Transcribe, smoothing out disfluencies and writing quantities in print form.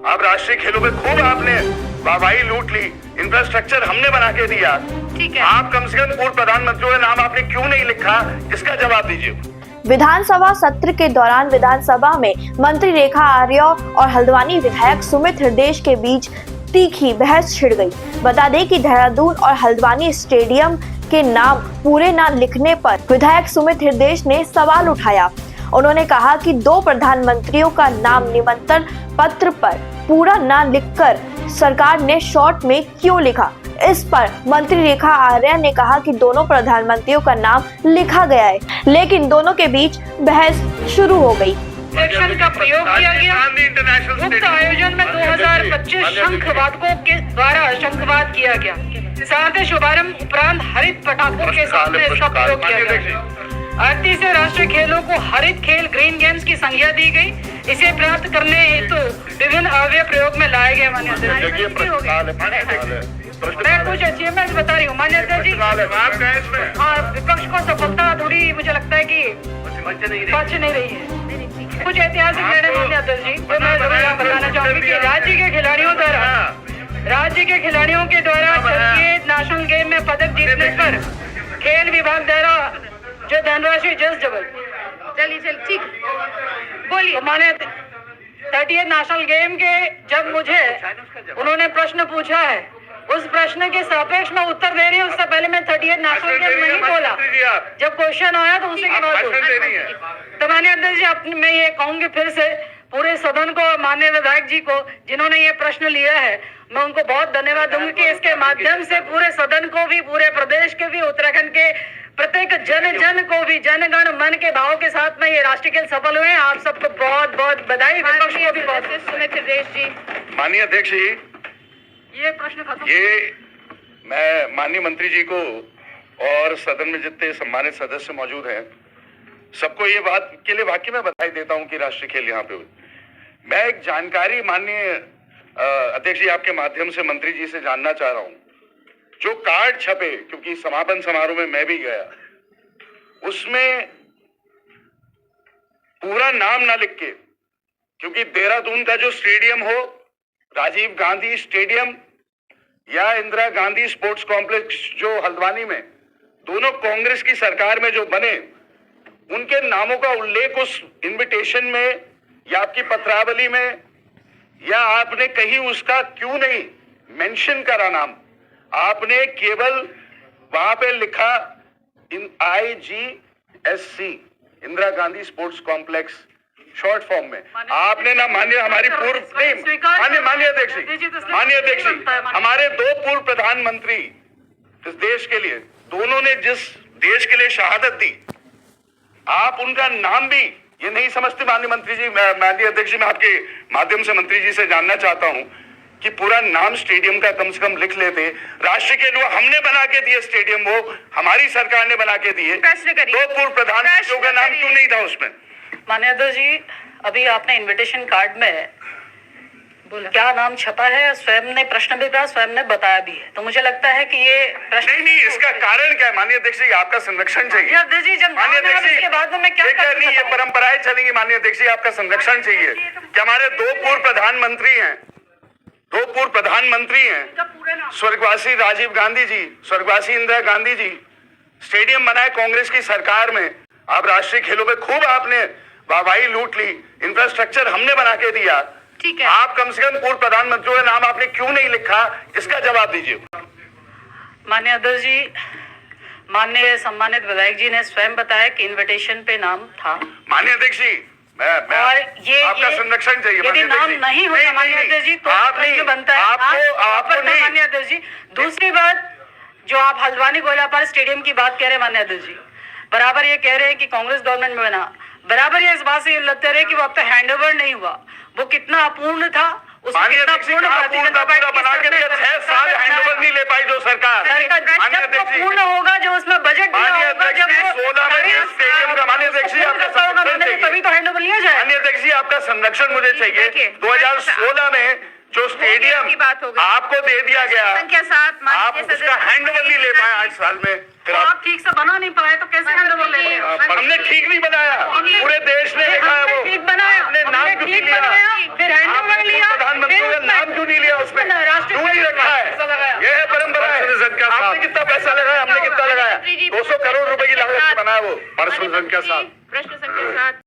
अब राष्ट्रीय खेलों में खूब आपने वाहवाही लूट ली, इंफ्रास्ट्रक्चर हमने बना के दिया, ठीक है। आप कम से कम पूर्व प्रधानमंत्रियों का नाम आपने क्यों नहीं लिखा, इसका जवाब दीजिए। विधानसभा सत्र के दौरान विधानसभा में मंत्री रेखा आर्य और हल्द्वानी विधायक सुमित हृदयेश के बीच तीखी बहस छिड़ गई। बता दें कि देहरादून और हल्द्वानी स्टेडियम के नाम पूरे न लिखने पर विधायक सुमित हृदयेश ने सवाल उठाया। उन्होंने कहा कि दो प्रधानमंत्रियों का नाम निमंत्रण पत्र पर पूरा न लिखकर सरकार ने शॉर्ट में क्यों लिखा। इस पर मंत्री रेखा आर्य ने कहा कि दोनों प्रधानमंत्रियों का नाम लिखा गया है, लेकिन दोनों के बीच बहस शुरू हो गई। सेक्शन का प्रयोग किया गया। मुक्त आयोजन में 2025 शंखवादकों के द्वारा शंखवाद किया गया। साथ ही शुभारंभ उपरांत हरित पटाखों के साथ में इसका प्रयोग किया गया। आरती से राष्ट्रीय खेलों को हरित खेल ग्रीन गेम्स की संज्ञा दी गई। इसे प्राप्त करने हेतु विभिन्न अवयव प्रयोग में लाए गए। मान्य मैं कुछ अचीवमेंट बता रही हूँ मान्य जी। हाँ, विपक्ष को सफलता थोड़ी मुझे लगता है कि बच नहीं रही है। कुछ ऐतिहासिक निर्णय मान्य जी तो मैं जरूर यहाँ बताना चाहूंगी कि राज्य के खिलाड़ियों के द्वारा 38 नेशनल गेम में पदक जीतने पर खेल विभाग द्वारा जो धनराशि जस्ट डबल। चलिए ठीक बोलिए। माने 38 नेशनल गेम के जब मुझे उन्होंने प्रश्न पूछा है, उस प्रश्न के सापेक्ष में उत्तर दे रही हूँ। उससे पहले मैं 38 नेशनल गेम नहीं बोला। जब क्वेश्चन आया तो उसी के बाद तो माननीय अध्यक्ष जी मैं ये कहूंगी फिर से पूरे सदन को, माननीय विधायक जी को जिन्होंने ये प्रश्न लिया है, मैं उनको बहुत धन्यवाद दूंगी कि इसके माध्यम से पूरे सदन को भी, पूरे प्रदेश के भी, उत्तराखंड के प्रत्येक जन को भी जनगण मन के भाव के साथ में ये राष्ट्रीय खेल सफल हुए हैं। आप सबको बहुत बहुत बधाई। विपक्ष को भी बहुत। सुमित हृदयेश जी। माननीय अध्यक्ष जी, ये प्रश्न खत्म। ये मैं माननीय मंत्री जी को और सदन में जितने सम्मानित सदस्य मौजूद हैं सबको ये बात के लिए वाकई में बधाई देता हूं कि राष्ट्रीय खेल यहाँ पे हुए। मैं एक जानकारी माननीय अध्यक्ष जी आपके माध्यम से मंत्री जी से जानना चाह रहा हूं। जो कार्ड छपे, क्योंकि समापन समारोह में मैं भी गया, उसमें पूरा नाम ना लिख के, क्योंकि देहरादून का जो स्टेडियम हो, राजीव गांधी स्टेडियम या इंदिरा गांधी स्पोर्ट्स कॉम्प्लेक्स जो हल्द्वानी में, दोनों कांग्रेस की सरकार में जो बने, उनके नामों का उल्लेख उस इनविटेशन में या आपकी पत्रावली में या आपने कहीं उसका क्यों नहीं मेंशन करा नाम। आपने केवल वहां पे लिखा इन IGSC Indira Gandhi sports complex short form में। आपने ना माननीय हमारी पूर्व माननीय अध्यक्ष जी हमारे दो पूर्व प्रधानमंत्री इस देश के लिए, दोनों ने जिस देश के लिए शहादत दी, आप उनका नाम भी ये नहीं समझते। माननीय मंत्री जी, माननीय अध्यक्ष जी, मैं आपके माध्यम से मंत्री जी से जानना चाहता हूं कि पूरा नाम स्टेडियम का कम से कम लिख लेते। राष्ट्रीय खेल हमने बना के दिए स्टेडियम, वो हमारी सरकार ने बना के दिए। दो पूर्व प्रधानमंत्रियों का नाम क्यों नहीं था उसमें? माननीय अध्यक्ष जी, अभी आपने इनविटेशन कार्ड में बोला क्या नाम छपा है, स्वयं ने प्रश्न भी कहा, स्वयं ने बताया भी है। तो मुझे लगता है कि ये प्रश्न नहीं, इसका कारण क्या है? माननीय अध्यक्ष जी आपका संरक्षण चाहिए। अध्यक्ष जी जब माननीय अध्यक्ष जी के बाद में मैं क्या नहीं, ये परंपराएं चलेंगी। माननीय अध्यक्ष जी आपका संरक्षण चाहिए कि हमारे दो पूर्व प्रधानमंत्री हैं, स्वर्गवासी राजीव गांधी जी, स्वर्गवासी इंदिरा गांधी जी, स्टेडियम बनाए कांग्रेस की सरकार में। आप राष्ट्रीय खेलों में खूब आपने वाहवाही लूट ली, इंफ्रास्ट्रक्चर हमने बना के दिया, ठीक है। आप कम से कम पूर्व प्रधानमंत्रियों का नाम आपने क्यों नहीं लिखा, इसका जवाब दीजिए। माननीय अध्यक्ष जी, माननीय सम्मानित विधायक जी ने स्वयं बताया कि इन्विटेशन पे नाम था। माननीय अध्यक्ष जी, मैं और ये आपका संरक्षण चाहिए। यदि नाम नहीं होता माननीय अध्यक्ष जी तो प्रश्न बनता है आपको नहीं। माननीय अध्यक्ष जी, दूसरी बात, जो आप हल्द्वानी गोलापार स्टेडियम की बात कह रहे हैं माननीय अध्यक्ष जी, बराबर ये कह रहे हैं कि कांग्रेस गवर्नमेंट में बना, बराबर ये इस बात से लगता रहे कि वो अब तक हैंडओवर नहीं हुआ। वो कितना अपूर्ण था, उसमें कितना पूर्ण बना के दिया। 6 साल हैंडओवर नहीं ले पाई जो सरकार। जब वो पूर्ण होगा, जो उसमें बजट तभी तो हैंडओवर लिया जाए। माननीय अध्यक्ष जी आपका संरक्षण मुझे चाहिए। 2016 में जो स्टेडियम आपको दे दिया गया, आप उसका हैंडओवर नहीं ले पाए 8 साल में। आप ठीक से बना नहीं पाए तो कैसे हैंडओवर ले रहे हैं? हमने ठीक नहीं बनाया, पूरे देश ने देखा है वो। ठीक बनाया, आपने नाम ठीक बनाया, फिर हैंडओवर लिया, फिर कितना पैसा लगाया, हमने कितना लगाया, 200 करोड़ रुपए की लागत से बनाया वो। प्रश्न संख्या 7। प्रश्न संख्या 7